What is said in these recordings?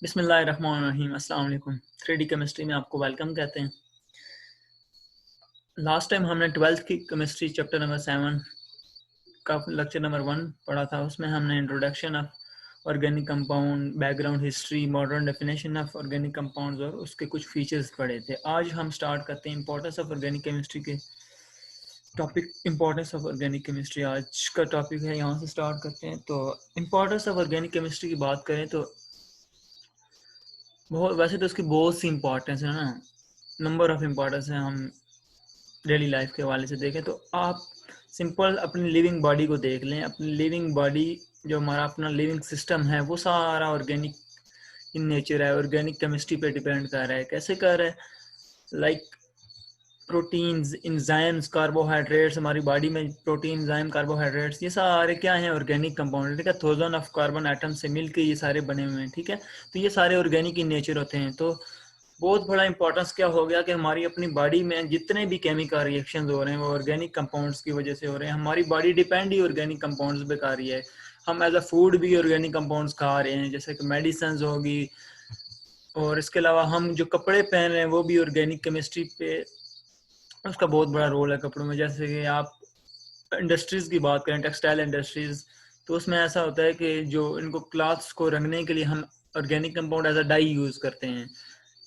बिस्मिल्लाहिर्रहमानिर्रहीम। अस्सलाम वालेकुम। 3D केमिस्ट्री में आपको वेलकम कहते हैं। लास्ट टाइम हमने 12th की केमिस्ट्री चैप्टर नंबर 7 का लेक्चर नंबर 1 पढ़ा था। उसमें हमने introduction of organic compound, background history, modern definition of organic compounds और उसके कुछ फीचर्स पढ़े थे। आज हम स्टार्ट करते हैं इंपॉर्टेंस ऑफ ऑर्गेनिक केमिस्ट्री के topic. Importance of organic chemistry आज का टॉपिक है, यहाँ से स्टार्ट करते हैं। तो इंपॉर्टेंस ऑफ ऑर्गेनिक केमिस्ट्री की बात करें तो बहुत, वैसे तो उसकी बहुत सी इंपॉर्टेंस है ना, नंबर ऑफ इम्पॉर्टेंस है। हम डेली लाइफ के हवाले से देखें तो आप सिंपल अपनी लिविंग बॉडी को देख लें। अपनी लिविंग बॉडी, जो हमारा अपना लिविंग सिस्टम है, वो सारा ऑर्गेनिक इन नेचर है, ऑर्गेनिक केमिस्ट्री पे डिपेंड कर रहा है। कैसे कर रहा है? लाइक प्रोटीन्स, इंजाइम्स, कार्बोहाइड्रेट्स, हमारी बॉडी में प्रोटीन, इंजाइम, कार्बोहाइड्रेट्स, ये सारे क्या हैं? Organic compound. ठीक है, 1000 ऑफ कार्बन एटम से मिलके ये सारे बने हुए हैं। ठीक है, तो ये सारे ऑर्गेनिक इन नेचर होते हैं। तो बहुत बड़ा इंपॉर्टेंस क्या हो गया कि हमारी अपनी बॉडी में जितने भी केमिकल रिएक्शंस हो रहे हैं वो ऑर्गेनिक कंपाउंड्स की वजह से हो रहे हैं। हमारी बॉडी डिपेंड ही ऑर्गेनिक कंपाउंड्स पे कर रही है। हम एज अ फूड भी ऑर्गेनिक कंपाउंड्स खा रहे हैं, जैसे कि मेडिसिन होगी, और इसके अलावा हम जो कपड़े पहन रहे हैं वो भी ऑर्गेनिक केमिस्ट्री पे, उसका बहुत बड़ा रोल है कपड़ों में। जैसे कि आप इंडस्ट्रीज की बात करें, टेक्सटाइल इंडस्ट्रीज, तो उसमें ऐसा होता है कि जो इनको क्लॉथ्स को रंगने के लिए हम organic compound as a dye use करते हैं।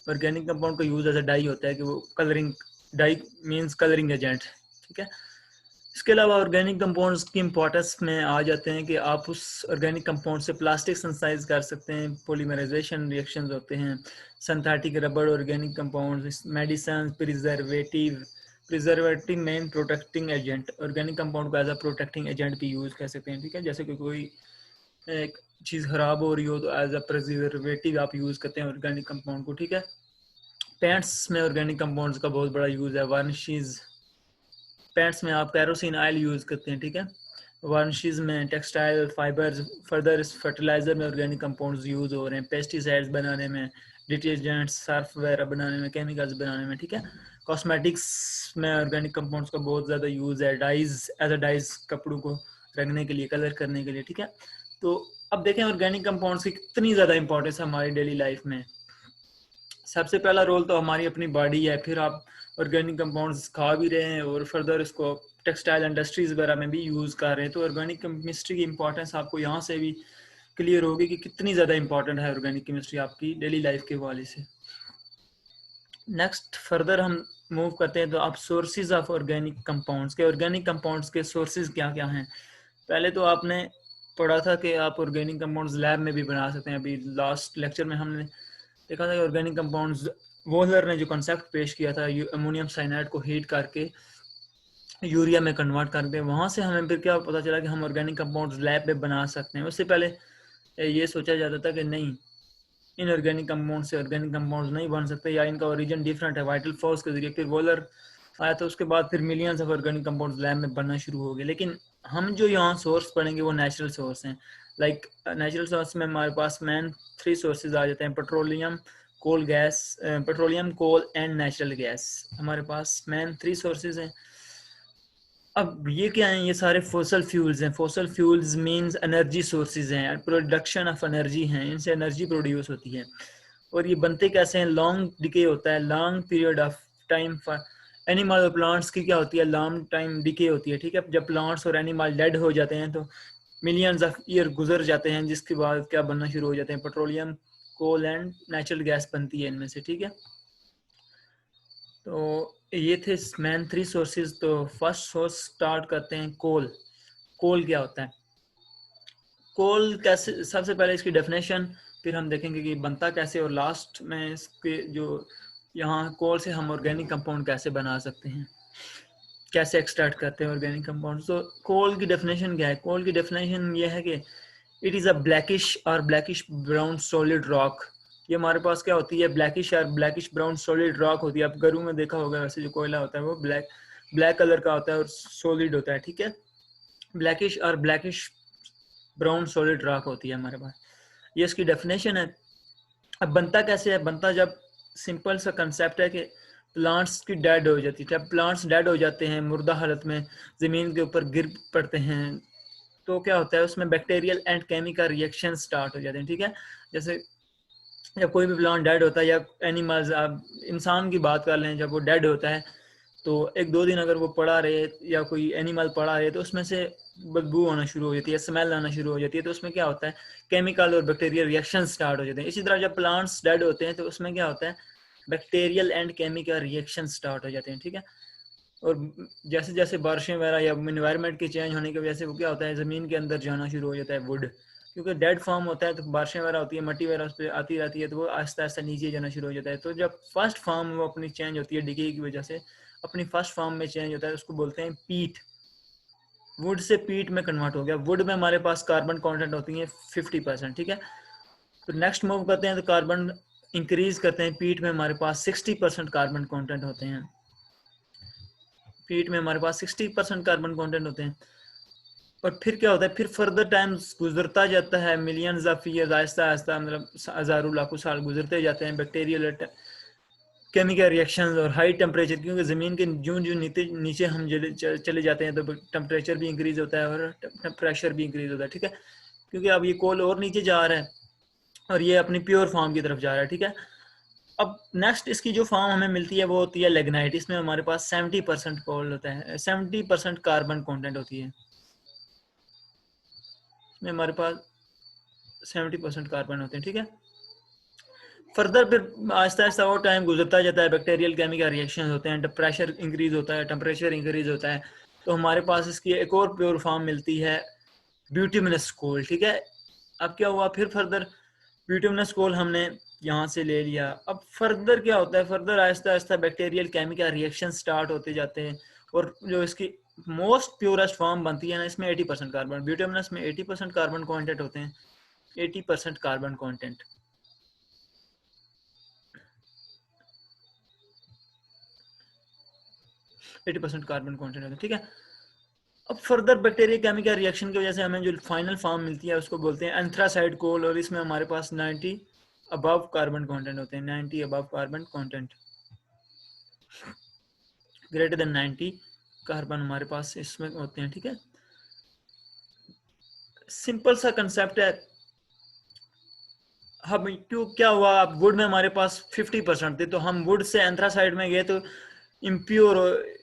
ऑर्गेनिक कंपाउंड का यूज़ एज अ डाई होता है कि वो colouring, dye means colouring agent. ठीक है, इसके अलावा ऑर्गेनिक कंपाउंड्स की इंपॉर्टेंस में आ जाते हैं कि आप उस ऑर्गेनिक कंपाउंड से प्लास्टिक सिंथेसाइज कर सकते हैं, पॉलीमराइजेशन रिएक्शंस होते हैं, सिंथेटिक रबड़, organic compounds, medicine, preservative main protecting agent. Organic compound को एज अ प्रोटेक्टिंग एजेंट भी यूज़ कर सकते हैं। ठीक है, जैसे कि कोई एक चीज़ ख़राब हो रही हो तो एज अ प्रिजर्वेटिव आप यूज़ करते हैं ऑर्गेनिक कंपाउंड को। ठीक है, पेंट्स में ऑर्गेनिक कंपाउंड्स का बहुत बड़ा यूज़ है। वार्निशेस, पेंट्स में आप कैरोसिन ऑयल यूज़ करते हैं। ठीक है, वार्निशेस में टेक्सटाइल फाइबर्स, फर्दर फर्टिलाइजर में ऑर्गेनिक कंपाउंड्स यूज़ हो रहे हैं, पेस्टिसाइड्स बनाने में, डिटर्जेंट्स, सर्फ वगैरह बनाने में, केमिकल्स बनाने में। ठीक है, कॉस्मेटिक्स में ऑर्गेनिक कंपाउंड्स का बहुत ज़्यादा यूज़ है, डाइज, एज अ डाइज, कपड़ों को रंगने के लिए, कलर करने के लिए। ठीक है, तो अब देखें ऑर्गेनिक कंपाउंड्स की कितनी ज़्यादा इंपॉर्टेंस है हमारी डेली लाइफ में। सबसे पहला रोल तो हमारी अपनी बॉडी है, फिर आप ऑर्गेनिक कंपाउंड्स खा भी रहे हैं और फर्दर इसको टेक्सटाइल इंडस्ट्रीज वगैरह में भी यूज़ कर रहे हैं। तो ऑर्गेनिक केमिस्ट्री की इंपॉर्टेंस आपको यहाँ से भी क्लियर होगी कि कितनी ज़्यादा इंपॉर्टेंट है ऑर्गेनिक केमिस्ट्री आपकी डेली लाइफ के हवाले से। नेक्स्ट फर्दर हम मूव करते हैं तो आप सोर्सेज ऑफ ऑर्गेनिक कंपाउंड्स के, ऑर्गेनिक कंपाउंड्स के सोर्सेज क्या क्या हैं। पहले तो आपने पढ़ा था कि आप ऑर्गेनिक कंपाउंड्स लैब में भी बना सकते हैं। अभी लास्ट लेक्चर में हमने देखा था कि ऑर्गेनिक कंपाउंड्स, वोलर ने जो कॉन्सेप्ट पेश किया था, अमोनियम साइनाइड को हीट करके यूरिया में कन्वर्ट करके, वहाँ से हमें फिर क्या पता चला कि हम ऑर्गेनिक कंपाउंड्स लैब में बना सकते हैं। उससे पहले ये सोचा जाता था कि नहीं, इन ऑर्गेनिक कंपाउंड से ऑर्गेनिक कंपाउंड्स नहीं बन सकते या इनका ओरिजिन डिफरेंट है वाइटल फोर्स के जरिए। फिर वोलर आया तो उसके बाद फिर millions of organic compounds lab में बनना शुरू हो गए। लेकिन हम जो यहाँ सोर्स पढ़ेंगे वो नेचुरल सोर्स हैं। लाइक नेचुरल सोर्स में हमारे पास मेन 3 सोर्सेज आ जाते हैं, petroleum, coal gas, petroleum, coal and natural gas. हमारे पास मेन 3 सोर्सेज हैं। अब ये क्या है? ये सारे फोसल फ्यूल्स हैं। Fossil fuels means energy sources हैं, प्रोडक्शन ऑफ एनर्जी हैं, इनसे एनर्जी प्रोड्यूस होती है। और ये बनते कैसे हैं? लॉन्ग डिके होता है, long period of time for animal और प्लांट्स की क्या होती है? लॉन्ग टाइम डिके होती है। ठीक है, जब प्लांट्स और एनिमल डेड हो जाते हैं तो मिलियंस ऑफ ईयर गुजर जाते हैं, जिसके बाद क्या बनना शुरू हो जाते हैं? Petroleum, coal and natural gas बनती है इनमें से। ठीक है, तो ये थे मेन 3 सोर्सेज। तो फर्स्ट सोर्स स्टार्ट करते हैं, कोल। कोल क्या होता है? कोल कैसे, सबसे पहले इसकी डेफिनेशन, फिर हम देखेंगे कि बनता कैसे, और लास्ट में इसके जो यहाँ कोल से हम ऑर्गेनिक कंपाउंड कैसे बना सकते हैं, कैसे एक्सट्रैक्ट करते हैं ऑर्गेनिक कंपाउंड। तो कोल की डेफिनेशन क्या है? कोल की डेफिनेशन ये है कि इट इज़ अ ब्लैकिश और ब्लैकिश ब्राउन सॉलिड रॉक। ये हमारे पास क्या होती है? ब्लैकिश और ब्लैकिश ब्राउन सॉलिड रॉक होती है। आप घरों में देखा होगा, वैसे जो कोयला होता है वो ब्लैक ब्लैक कलर का होता है और सॉलिड होता है। ठीक है, ब्लैकिश और ब्लैकिश ब्राउन सॉलिड रॉक होती है हमारे पास। ये इसकी डेफिनेशन है। अब बनता कैसे है? बनता, जब सिंपल सा कंसेप्ट है कि प्लांट्स की डेड हो जाती है। जब प्लांट्स डेड हो जाते हैं, मुर्दा हालत में ज़मीन के ऊपर गिर पड़ते हैं, तो क्या होता है? उसमें bacterial and chemical reaction start हो जाते हैं। ठीक है, जैसे जब कोई भी प्लांट डेड होता है या एनिमल्स, आप इंसान की बात कर लें, जब वो डेड होता है तो 1-2 दिन अगर वो पड़ा रहे या कोई एनिमल पड़ा रहे तो उसमें से बदबू होना शुरू हो जाती है, स्मेल आना शुरू हो जाती है। तो उसमें क्या होता है, केमिकल और बैक्टीरियल रिएक्शन स्टार्ट हो जाते हैं। इसी तरह जब प्लांट्स डेड होते हैं तो उसमें क्या होता है, bacterial and chemical reaction start हो जाते हैं, ठीक है। और जैसे जैसे बारिशें वगैरह या इन्वायरमेंट के चेंज होने की वजह से वो क्या होता है, ज़मीन के अंदर जाना शुरू हो जाता है वुड, क्योंकि डेड फॉर्म होता है तो बारिशें वगैरह होती है, मट्टी वगैरह उस पर आती रहती है, तो वो आहिस्ता आहिस्ता नीचे जाना शुरू हो जाता है। तो जब फर्स्ट फॉर्म वो अपनी चेंज होती है डिके की वजह से, अपनी फर्स्ट फॉर्म में चेंज होता है, उसको बोलते हैं पीट। वुड से पीट में कन्वर्ट हो गया। वुड में हमारे पास कार्बन कॉन्टेंट होती है 50%, ठीक है। तो नेक्स्ट मूव करते हैं तो कार्बन इंक्रीज करते हैं, पीट में हमारे पास 60% कार्बन कॉन्टेंट होते हैं। पीट में हमारे पास 60% कार्बन कॉन्टेंट होते हैं। और फिर क्या होता है, फिर फर्दर टाइम गुजरता जाता है, millions of years, Aahista Aahista मतलब हजारों लाखों साल गुजरते जाते हैं, बैक्टीरियल केमिकल रिएक्शंस और हाई टेम्परेचर, क्योंकि ज़मीन के जूं जूं नीचे हम चले जाते हैं तो टेम्परेचर भी इंक्रीज होता है और प्रेशर भी इंक्रीज होता है, ठीक है। क्योंकि अब ये कोल और नीचे जा रहा है और ये अपनी प्योर फॉर्म की तरफ जा रहा है, ठीक है। अब नेक्स्ट इसकी जो फॉर्म हमें मिलती है वो होती है लिग्नाइट। इसमें हमारे पास 70% कोल होता है, 70% कार्बन कॉन्टेंट होती है इसमें, हमारे पास 70% कार्बन होते हैं, ठीक है। फर्दर फिर आहिस्ता आहिस्ता और टाइम गुजरता जाता है, बैक्टीरियल केमिकल रिएक्शन होते हैं, प्रेशर इंक्रीज होता है, टेम्परेचर इंक्रीज होता है, तो हमारे पास इसकी एक और प्योर फॉर्म मिलती है, ब्यूटिमिनस कोल, ठीक है। अब क्या हुआ, फिर फर्दर ब्यूटिमिनस कोल हमने यहाँ से ले लिया। अब फर्दर क्या होता है, further Aahista Aahista bacterial chemical reaction start होते जाते हैं और जो इसकी मोस्ट प्योरेस्ट फॉर्म बनती है ना, इसमें 80% कार्बन, ब्यूटिमिनस में 80% कार्बन कॉन्टेंट होते हैं, 80% कार्बन कॉन्टेंट, 80% कार्बन कॉन्टेंट होता है, ठीक है। अब फर्दर बैक्टीरिया केमिकल रिएक्शन की वजह से हमें जो फाइनल फॉर्म मिलती है उसको बोलते हैं एंथ्रासाइड कोल, और इसमें हमारे पास 90 अबव कार्बन कंटेंट होते हैं, 90 above carbon content, greater than 90 carbon हमारे पास इसमें होते हैं, ठीक है। सिंपल सा कंसेप्ट है। हम क्यों, क्या हुआ, अब वुड में हमारे पास 50% थे, तो हम वुड से एंथ्रासाइड में गए तो इम्प्योर,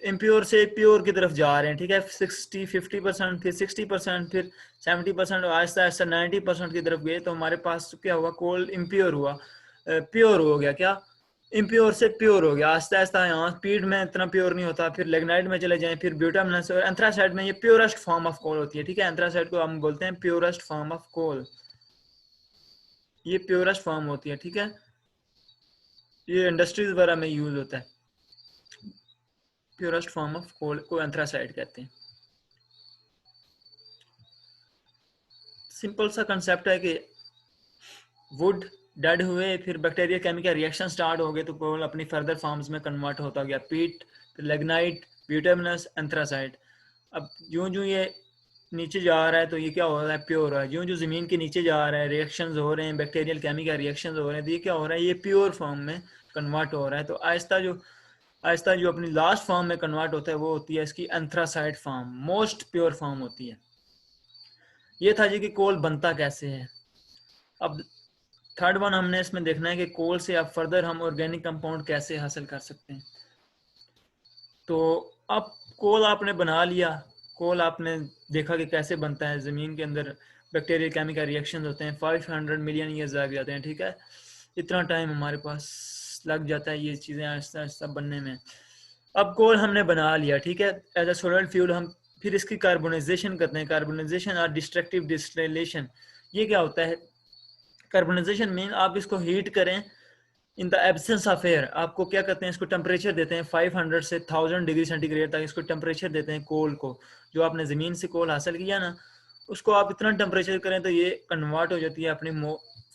इम्प्योर से प्योर की तरफ जा रहे हैं, ठीक है। 50%, फिर 60%, फिर 70%, आहिस्ता आहिस्ता 90% की तरफ गए, तो हमारे पास क्या हुआ, कोल इम्प्योर हुआ, प्योर हो गया, क्या, इम्प्योर से प्योर हो गया। आहिस्ता आहिस्ता यहाँ स्पीड में इतना प्योर नहीं होता, फिर लिग्नाइट में चले जाएं, फिर ब्यूटामिनस और एंथ्रासाइड में ये प्योरेस्ट फॉर्म ऑफ कोल होती है, ठीक है। एंथ्रासाइड को हम बोलते हैं प्योरेस्ट फॉर्म ऑफ कोल, ये प्योरेस्ट फॉर्म होती है, ठीक है। ये इंडस्ट्रीज वगैरह में यूज होता है, प्योरेस्ट फॉर्म ऑफ कोल को एंथ्रासाइड कहते हैं। सिंपल सा कंसेप्ट है कि वुड डेड हुए, फिर बैक्टीरिया केमिकल रिएक्शन स्टार्ट हो गए, तो कोल अपनी फर्दर फॉर्म्स में कन्वर्ट होता गया, पीट, फिर लिग्नाइट, ब्यूटामिनस, एंथ्रासाइड। अब यूं यूं ये नीचे जा रहा है तो ये क्या हो रहा है, प्योर हो रहा है। यूं जो ज़मीन के नीचे जा रहा है, रिएक्शंस हो रहे हैं, बैक्टीरियल केमिकल रिएक्शंस हो रहे हैं, तो ये क्या हो रहा है, ये प्योर फॉर्म में कन्वर्ट हो रहा है। तो आहिस्ता जो अपनी लास्ट फॉर्म में कन्वर्ट होता है वो होती है इसकी एंथ्रासाइड फॉर्म, मोस्ट प्योर फॉर्म होती है। ये था जी कि कोल बनता कैसे है। अब थर्ड वन हमने इसमें देखना है कि कोल से अब फर्दर हम ऑर्गेनिक कंपाउंड कैसे हासिल कर सकते हैं। तो अब कोल आपने बना लिया, कोल आपने देखा कि कैसे बनता है, ज़मीन के अंदर बैक्टीरियल केमिकल रिएक्शन होते हैं, 500 मिलियन ईयर्स लग जाते हैं, ठीक है। इतना टाइम हमारे पास लग जाता है ये चीज़ें आहिस्ता आहिस्ता बनने में। अब कोल हमने बना लिया, ठीक है, एज अ सॉलिड फ्यूल। हम फिर इसकी कार्बोनाइजेशन करते हैं, कार्बोनाइजेशन और डिस्ट्रक्टिव डिस्टिलेशन। ये क्या होता है, कार्बोनाइजेशन मीन आप इसको हीट करें in the absence of air. आपको क्या करते हैं, इसको टेम्परेचर देते हैं 500 से 1000 डिग्री सेंटीग्रेड तक, इसको टेम्परेचर देते हैं कोल को। जो आपने ज़मीन से कोल हासिल किया ना, उसको आप इतना टेम्परेचर करें तो ये कन्वर्ट हो जाती है अपनी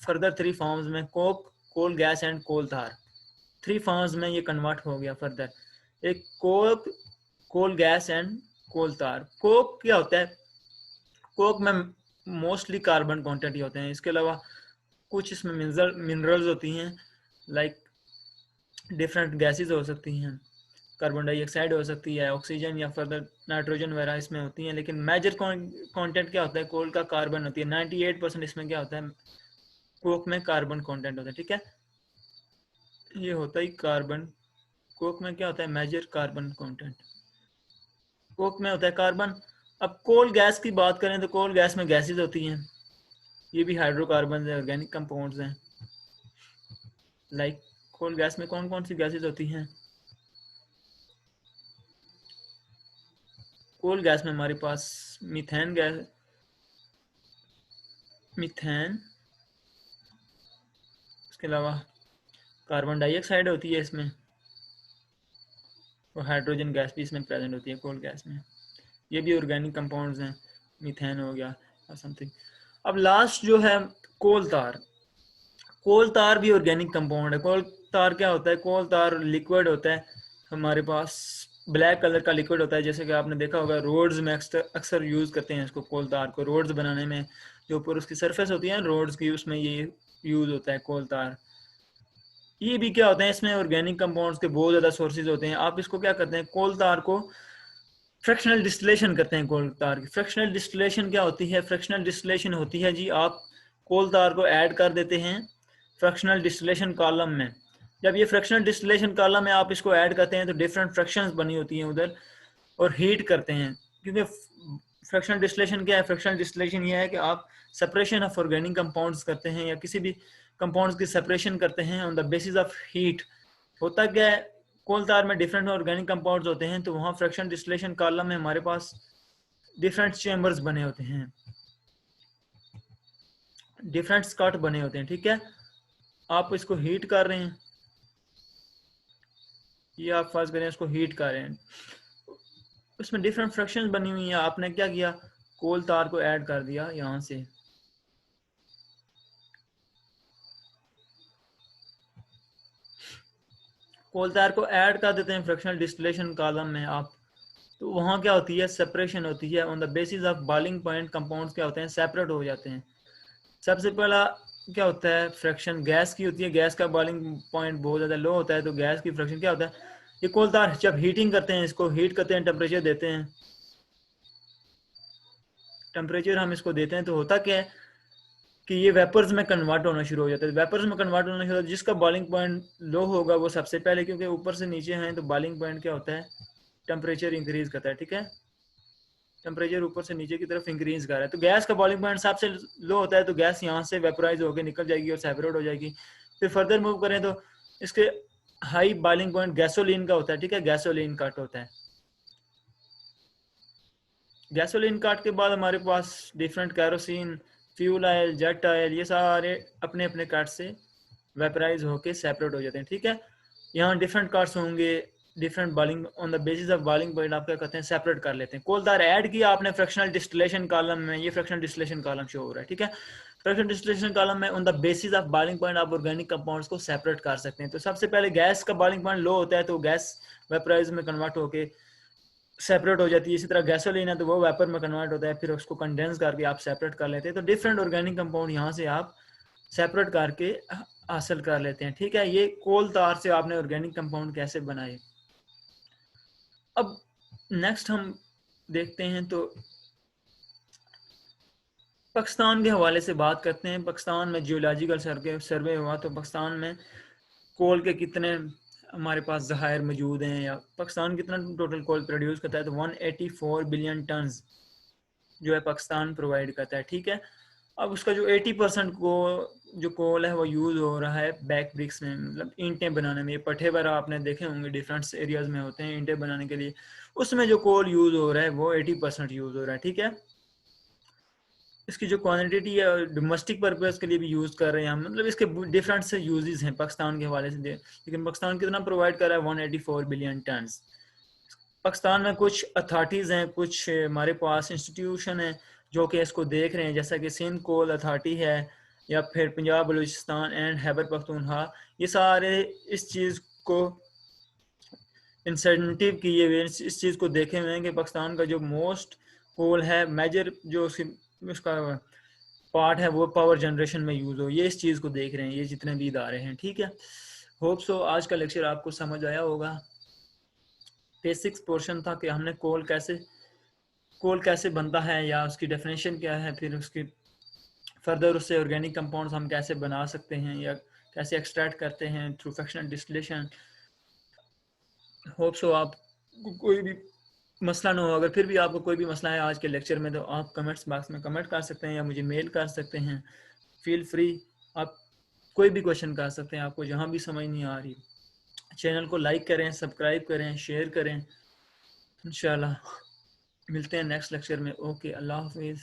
फर्दर 3 फॉर्म्स में, coke, coal gas and coal tar. 3 forms में ये कन्वर्ट हो गया फर्दर, एक coke, coal gas and coal tar. Coke क्या होता है, कोक में मोस्टली कार्बन कॉन्टेंट ही होते हैं, इसके अलावा कुछ इसमें मिनरल्स होती हैं, लाइक डिफरेंट गैसेस हो सकती हैं, कार्बन डाइऑक्साइड हो सकती है, ऑक्सीजन या फर्दर नाइट्रोजन वगैरह इसमें होती हैं। लेकिन मेजर कंटेंट क्या होता है, कोल का कार्बन होती है, 98% इसमें क्या होता है, कोक में कार्बन कंटेंट होता है, ठीक है, ये होता है कार्बन। कोक में क्या होता है, मेजर कार्बन कंटेंट, कोक में होता है कार्बन। अब कोल गैस की बात करें तो कोल गैस में गैसेज होती हैं, ये भी हाइड्रोकार्बन है, ऑर्गेनिक कंपाउंड्स हैं। लाइक कोल गैस में कौन कौन सी गैसेज होती हैं, कोल गैस में हमारे पास मीथेन गैस, मीथेन, इसके अलावा कार्बन डाइऑक्साइड होती है इसमें, और हाइड्रोजन गैस भी इसमें प्रेजेंट होती है कोल गैस में, ये भी ऑर्गेनिक कंपाउंड्स हैं, मीथेन हो गया और समथिंग। अब लास्ट जो है कोल तार, कोल तार भी ऑर्गेनिक कंपाउंड है। कोल तार क्या होता है, कोल तार लिक्विड होता है हमारे पास, ब्लैक कलर का लिक्विड होता है, जैसे कि आपने देखा होगा रोड्स में अक्सर यूज़ करते हैं इसको, कोल तार को रोड्स बनाने में, जो ऊपर उसकी सरफेस होती है रोड्स की, उसमें ये यूज़ होता है कोल तार। ये भी क्या होता है, इसमें ऑर्गेनिक कंपाउंड्स के बहुत ज़्यादा सोर्सेज होते हैं। आप इसको क्या करते हैं, कोल तार को फ्रैक्शनल डिस्टिलेशन करते हैं कोल तार की। फ्रैक्शनल डिस्टिलेशन क्या होती है, फ्रैक्शनल डिस्टिलेशन होती है जी, आप कोल तार को ऐड कर देते हैं फ्रैक्शनल डिस्टिलेशन कॉलम में। जब ये फ्रैक्शनल डिस्टिलेशन कॉलम में आप इसको ऐड करते हैं तो डिफरेंट फ्रैक्शंस बनी होती हैं उधर, और हीट करते हैं, क्योंकि फ्रैक्शनल डिस्टिलेशन क्या है, फ्रैक्शनल डिस्टिलेशन ये है कि आप सेपरेशन ऑफ ऑर्गेनिक कंपाउंड्स करते हैं या किसी भी कंपाउंड्स की सेपरेशन करते हैं on the basis of heat. होता क्या है, कोल तार में डिफरेंट ऑर्गेनिक कंपाउंड्स होते हैं, तो वहाँ फ्रैक्शनल डिस्टिलेशन कॉलम में हमारे पास डिफरेंट चेम्बर्स बने होते हैं, डिफरेंट स्कर्ट बने होते हैं, ठीक है। आप इसको हीट कर रहे हैं, ये आप फर्ज करें इसको हीट कर रहे हैं, उसमें डिफरेंट फ्रैक्शंस बनी हुई हैं। आपने क्या किया, कोल तार को ऐड कर दिया यहाँ से, कोल तार को ऐड कर देते हैं फ्रैक्शनल डिस्टिलेशन कॉलम में आप, तो वहाँ क्या होती है, सेपरेशन होती है on the basis of boiling point. Compounds क्या होते हैं, सेपरेट हो जाते हैं। सबसे पहला क्या होता है, फ्रैक्शन गैस की होती है, गैस का बॉइलिंग पॉइंट बहुत ज़्यादा लो होता है, तो गैस की फ्रैक्शन क्या होता है, ये कोल तार जब हीटिंग करते हैं, इसको हीट करते हैं, टेम्परेचर देते हैं, टेम्परेचर हम इसको देते हैं, तो होता क्या है कि ये वेपर्स में कन्वर्ट होना शुरू हो जाता है। वेपर्स में कन्वर्ट होना शुरू होता है, जिसका बॉइलिंग पॉइंट लो होगा वो सबसे पहले, क्योंकि ऊपर से नीचे हैं तो बॉइलिंग पॉइंट क्या होता है, टेम्परेचर इंक्रीज करता है, ठीक है, टेम्परेचर ऊपर से नीचे की तरफ इंक्रीज कर रहा है। तो गैस का बॉइलिंग पॉइंट सबसे लो होता है, तो गैस यहाँ से वेपराइज होकर निकल जाएगी और सेपरेट हो जाएगी। फिर फर्दर मूव करें तो इसके हाई बॉइलिंग पॉइंट गैसोलीन का होता है, ठीक है, गैसोलीन कट होता है। गैसोलीन कट के बाद हमारे पास different kerosene, fuel oil, jet oil, ये सारे अपने अपने कट से वेपराइज होके सेपरेट हो जाते हैं, ठीक है। यहाँ डिफरेंट कट्स होंगे, different boiling on the basis of boiling point आप क्या करते हैं, सेपरेट कर लेते हैं। कोल तार ऐड किया आपने फ्रैक्शनल डिस्टिलेशन कॉलम में, ये फ्रैक्शनल डिस्टिलेशन कॉलम शो हो रहा है, ठीक है। फ्रैक्शनल डिस्टिलेशन कॉलम में on the basis of boiling point आप ऑर्गेनिक कंपाउंड्स को सेपरेट कर सकते हैं। तो सबसे पहले गैस का बॉइलिंग पॉइंट लो होता है, तो गैस वेपराइज में कन्वर्ट होके सेपरेट हो जाती है। इसी तरह गैसोलीन है तो वो वेपर में कन्वर्ट होता है, फिर उसको कंडेंस करके आप सेपरेट कर लेते हैं। तो डिफरेंट ऑर्गेनिक कंपाउंड यहाँ से आप सेपरेट करके हासिल कर लेते हैं, ठीक है। ये कोल तार से आपने ऑर्गेनिक कंपाउंड कैसे बनाए। अब नेक्स्ट हम देखते हैं तो पाकिस्तान के हवाले से बात करते हैं। पाकिस्तान में जियोलॉजिकल सर्वे हुआ, तो पाकिस्तान में कोल के कितने हमारे पास ज़खायर मौजूद हैं, या पाकिस्तान कितना टोटल कोल प्रोड्यूस करता है, तो 184 बिलियन टन्स जो है पाकिस्तान प्रोवाइड करता है, ठीक है। अब उसका जो 80% को जो कोल है वो यूज़ हो रहा है बैक ब्रिक्स में, मतलब ईंटें बनाने में। ये पट्टे वगैरह आपने देखे होंगे डिफरेंट एरियाज में होते हैं ईंटें बनाने के लिए, उसमें जो कोल यूज़ हो रहा है वो 80% यूज़ हो रहा है, ठीक है। इसकी जो क्वांटिटी है डोमेस्टिक पर्पस के लिए भी यूज़ कर रहे हैं हम, मतलब इसके डिफरेंट से यूजेस हैं पाकिस्तान के हवाले से। लेकिन पाकिस्तान कितना प्रोवाइड कर रहा है, 184 बिलियन टन्स। पाकिस्तान में कुछ अथॉरिटीज़ हैं, कुछ हमारे पास इंस्टीट्यूशन हैं जो कि इसको देख रहे हैं, जैसा कि सिंध कोल अथॉरिटी है, या फिर पंजाब बलूचिस्तान एंड खैबर पख्तूनख्वा, ये सारे इस चीज़ को इंसेंटिव किए हुए, इस चीज़ को देखे हुए हैं कि पाकिस्तान का जो मोस्ट कोल है, मेजर जो उसका पार्ट है वो पावर जनरेशन में यूज़ हो, ये इस चीज़ को देख रहे हैं ये जितने भी इदारे हैं, ठीक है। होप सो आज का लेक्चर आपको समझ आया होगा। बेसिक्स पोर्शन था कि हमने कोल कैसे बनता है या उसकी डेफिनेशन क्या है, फिर उसकी फर्दर उससे ऑर्गेनिक कंपाउंड्स हम कैसे बना सकते हैं या कैसे एक्सट्रैक्ट करते हैं through fractional distillation. Hope so आप कोई भी मसला ना हो। अगर फिर भी आपको कोई भी मसला है आज के लेक्चर में तो आप कमेंट्स बॉक्स में कमेंट कर सकते हैं या मुझे मेल कर सकते हैं। फील फ्री, आप कोई भी क्वेश्चन कर सकते हैं आपको जहाँ भी समझ नहीं आ रही। चैनल को लाइक करें, सब्सक्राइब करें, शेयर करें। इंशाल्लाह मिलते हैं नेक्स्ट लेक्चर में। ओके, अल्लाह हाफिज़।